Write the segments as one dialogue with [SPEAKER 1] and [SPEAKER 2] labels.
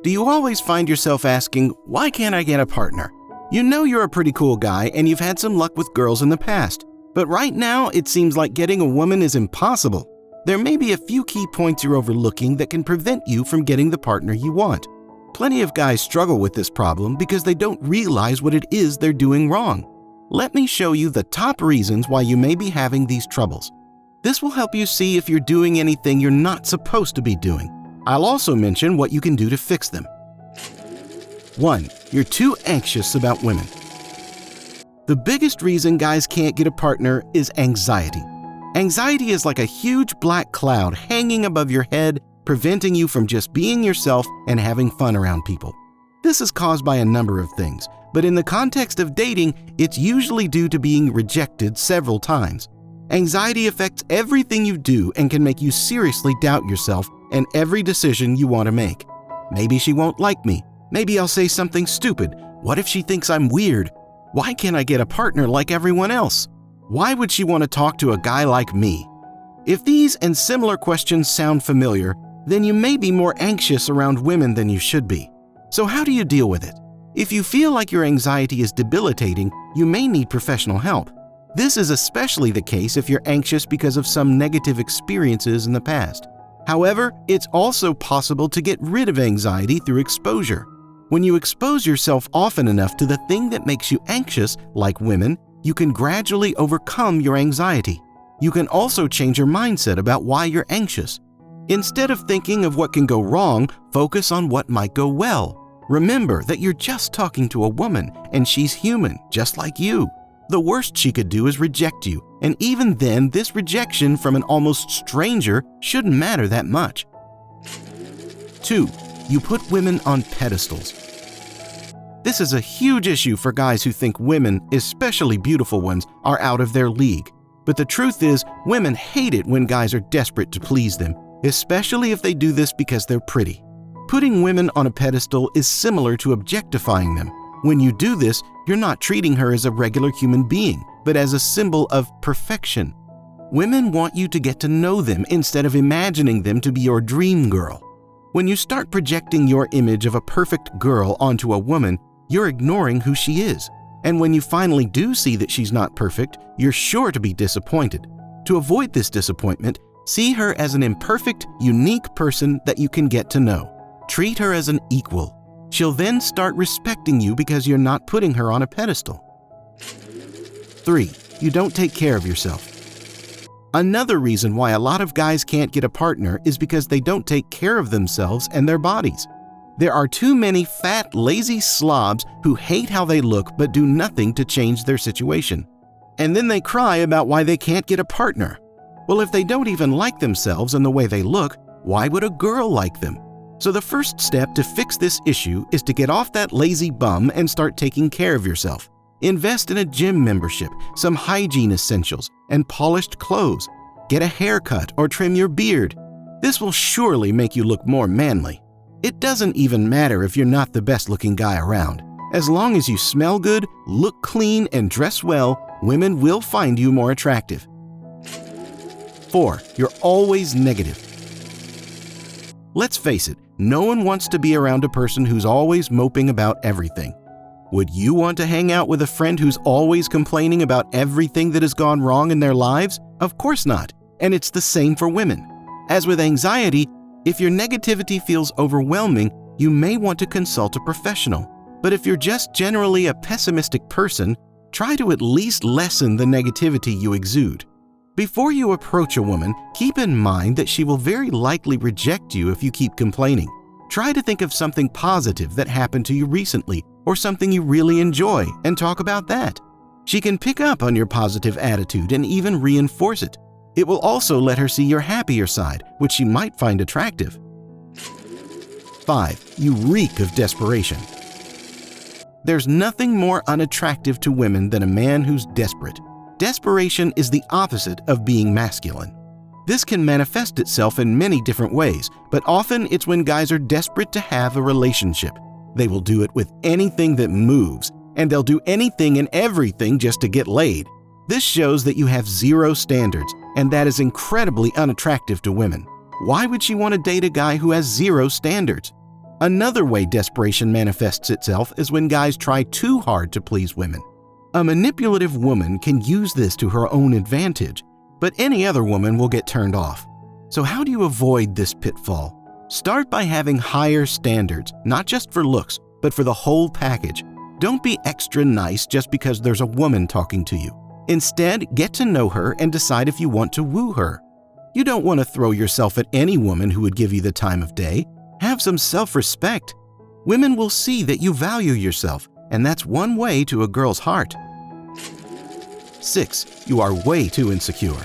[SPEAKER 1] Do you always find yourself asking, why can't I get a partner? You know you're a pretty cool guy and you've had some luck with girls in the past, but right now it seems like getting a woman is impossible. There may be a few key points you're overlooking that can prevent you from getting the partner you want. Plenty of guys struggle with this problem because they don't realize what it is they're doing wrong. Let me show you the top reasons why you may be having these troubles. This will help you see if you're doing anything you're not supposed to be doing. I'll also mention what you can do to fix them. 1. You're too anxious about women. The biggest reason guys can't get a partner is anxiety. Anxiety is like a huge black cloud hanging above your head, preventing you from just being yourself and having fun around people. This is caused by a number of things, but in the context of dating, it's usually due to being rejected several times. Anxiety affects everything you do and can make you seriously doubt yourself and every decision you want to make. Maybe she won't like me. Maybe I'll say something stupid. What if she thinks I'm weird? Why can't I get a partner like everyone else? Why would she want to talk to a guy like me? If these and similar questions sound familiar, then you may be more anxious around women than you should be. So how do you deal with it? If you feel like your anxiety is debilitating, you may need professional help. This is especially the case if you're anxious because of some negative experiences in the past. However, it's also possible to get rid of anxiety through exposure. When you expose yourself often enough to the thing that makes you anxious, like women, you can gradually overcome your anxiety. You can also change your mindset about why you're anxious. Instead of thinking of what can go wrong, focus on what might go well. Remember that you're just talking to a woman and she's human, just like you. The worst she could do is reject you, and even then, this rejection from an almost stranger shouldn't matter that much. 2. You put women on pedestals. This is a huge issue for guys who think women, especially beautiful ones, are out of their league. But the truth is, women hate it when guys are desperate to please them, especially if they do this because they're pretty. Putting women on a pedestal is similar to objectifying them. When you do this, you're not treating her as a regular human being, but as a symbol of perfection. Women want you to get to know them instead of imagining them to be your dream girl. When you start projecting your image of a perfect girl onto a woman, you're ignoring who she is. And when you finally do see that she's not perfect, you're sure to be disappointed. To avoid this disappointment, see her as an imperfect, unique person that you can get to know. Treat her as an equal. She'll then start respecting you because you're not putting her on a pedestal. 3. You don't take care of yourself. Another reason why a lot of guys can't get a partner is because they don't take care of themselves and their bodies. There are too many fat, lazy slobs who hate how they look but do nothing to change their situation. And then they cry about why they can't get a partner. Well, if they don't even like themselves and the way they look, why would a girl like them? So the first step to fix this issue is to get off that lazy bum and start taking care of yourself. Invest in a gym membership, some hygiene essentials, and polished clothes. Get a haircut or trim your beard. This will surely make you look more manly. It doesn't even matter if you're not the best-looking guy around. As long as you smell good, look clean, and dress well, women will find you more attractive. 4. You're always negative. Let's face it, no one wants to be around a person who's always moping about everything. Would you want to hang out with a friend who's always complaining about everything that has gone wrong in their lives? Of course not. And it's the same for women. As with anxiety, if your negativity feels overwhelming, you may want to consult a professional. But if you're just generally a pessimistic person, try to at least lessen the negativity you exude. Before you approach a woman, keep in mind that she will very likely reject you if you keep complaining. Try to think of something positive that happened to you recently or something you really enjoy and talk about that. She can pick up on your positive attitude and even reinforce it. It will also let her see your happier side, which she might find attractive. 5. You reek of desperation. There's nothing more unattractive to women than a man who's desperate. Desperation is the opposite of being masculine. This can manifest itself in many different ways, but often it's when guys are desperate to have a relationship. They will do it with anything that moves, and they'll do anything and everything just to get laid. This shows that you have zero standards, and that is incredibly unattractive to women. Why would she want to date a guy who has zero standards? Another way desperation manifests itself is when guys try too hard to please women. A manipulative woman can use this to her own advantage, but any other woman will get turned off. So how do you avoid this pitfall? Start by having higher standards, not just for looks, but for the whole package. Don't be extra nice just because there's a woman talking to you. Instead, get to know her and decide if you want to woo her. You don't want to throw yourself at any woman who would give you the time of day. Have some self-respect. Women will see that you value yourself, and that's one way to a girl's heart. 6. You are way too insecure.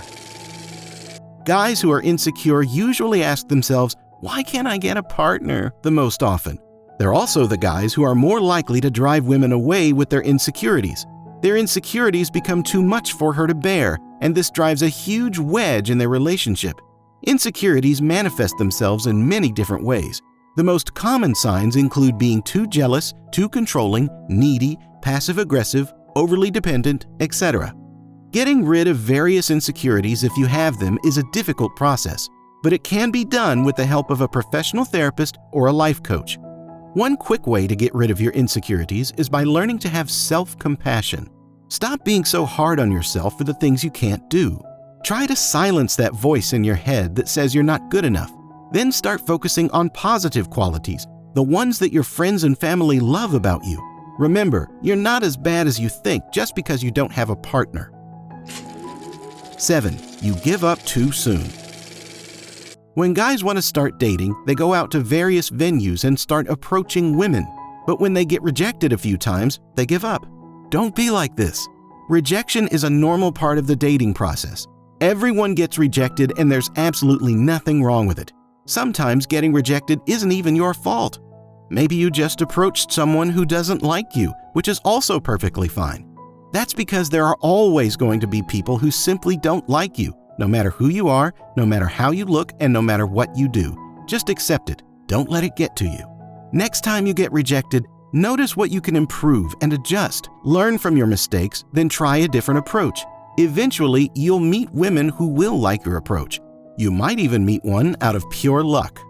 [SPEAKER 1] Guys who are insecure usually ask themselves, "Why can't I get a partner?" the most often. They're also the guys who are more likely to drive women away with their insecurities. Their insecurities become too much for her to bear, and this drives a huge wedge in their relationship. Insecurities manifest themselves in many different ways. The most common signs include being too jealous, too controlling, needy, passive-aggressive, overly dependent, etc. Getting rid of various insecurities, if you have them, is a difficult process, but it can be done with the help of a professional therapist or a life coach. One quick way to get rid of your insecurities is by learning to have self-compassion. Stop being so hard on yourself for the things you can't do. Try to silence that voice in your head that says you're not good enough. Then start focusing on positive qualities, the ones that your friends and family love about you. Remember, you're not as bad as you think just because you don't have a partner. 7. You give up too soon. When guys want to start dating, they go out to various venues and start approaching women. But when they get rejected a few times, they give up. Don't be like this. Rejection is a normal part of the dating process. Everyone gets rejected, and there's absolutely nothing wrong with it. Sometimes getting rejected isn't even your fault. Maybe you just approached someone who doesn't like you, which is also perfectly fine. That's because there are always going to be people who simply don't like you, no matter who you are, no matter how you look, and no matter what you do. Just accept it. Don't let it get to you. Next time you get rejected, notice what you can improve and adjust. Learn from your mistakes, then try a different approach. Eventually, you'll meet women who will like your approach. You might even meet one out of pure luck.